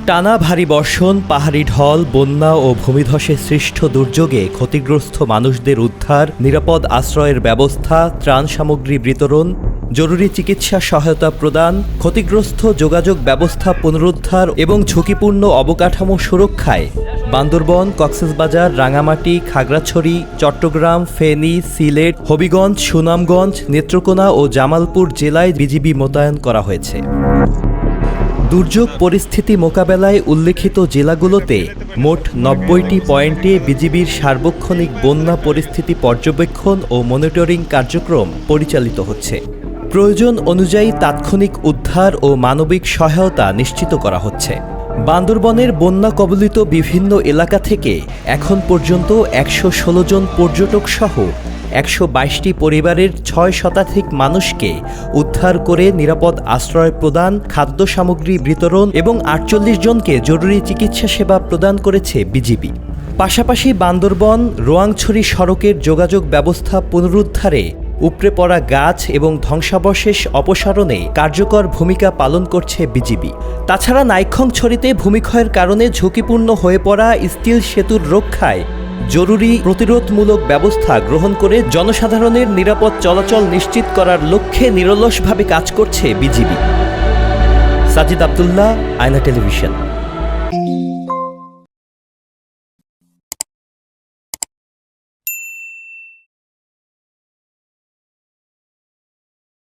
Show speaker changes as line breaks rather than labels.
টানা ভারী বর্ষণ, পাহাড়ি ঢল, বন্যা ও ভূমিধসে সৃষ্ট দুর্যোগে ক্ষতিগ্রস্ত মানুষদের উদ্ধার, নিরাপদ আশ্রয়ের ব্যবস্থা, ত্রাণ সামগ্রী বিতরণ, জরুরি চিকিৎসা সহায়তা প্রদান, ক্ষতিগ্রস্ত যোগাযোগ ব্যবস্থা পুনরুদ্ধার এবং ঝুঁকিপূর্ণ অবকাঠামো সুরক্ষায় বান্দরবন, কক্সবাজার, রাঙামাটি, খাগড়াছড়ি, চট্টগ্রাম, ফেনী, সিলেট, হবিগঞ্জ, সুনামগঞ্জ, নেত্রকোনা ও জামালপুর জেলায় বিজিবি মোতায়েন করা হয়েছে। দুর্যোগ পরিস্থিতি মোকাবেলায় উল্লেখিত জেলাগুলোতে মোট ৯০টি পয়েন্টে বিজিবির সার্বক্ষণিক বন্যা পরিস্থিতি পর্যবেক্ষণ ও মনিটরিং কার্যক্রম পরিচালিত হচ্ছে। প্রয়োজন অনুযায়ী তাৎক্ষণিক উদ্ধার ও মানবিক সহায়তা নিশ্চিত করা হচ্ছে। বান্দরবনের বন্যা কবলিত বিভিন্ন এলাকা থেকে এখন পর্যন্ত ১১৬ জন পর্যটক সহ ১২২টি পরিবারের ৬ শতাধিক মানুষকে উদ্ধার করে নিরাপদ আশ্রয় প্রদান, খাদ্য সামগ্রী বিতরণ এবং ৪৮ জনকে জরুরি চিকিৎসা সেবা প্রদান করেছে বিজিবি। পাশাপাশি বান্দরবন রোয়াংছড়ি সড়কের যোগাযোগ ব্যবস্থা পুনরুদ্ধারে উপড়ে পড়া গাছ এবং ধ্বংসাবশেষ অপসারণে কার্যকর ভূমিকা পালন করছে বিজিবি। তাছাড়া নাইক্ষ্যংছড়িতে ভূমিক্ষয়ের কারণে ঝুঁকিপূর্ণ হয়ে পড়া স্টিল সেতুর রক্ষায় জরুরি প্রতিরোধমূলক ব্যবস্থা গ্রহণ করে জনসাধারণের নিরাপদ চলাচল নিশ্চিত করার লক্ষ্যে নিরলসভাবে কাজ করছে বিজিবি। সাজিদ আব্দুল্লাহ, আয়না টেলিভিশন।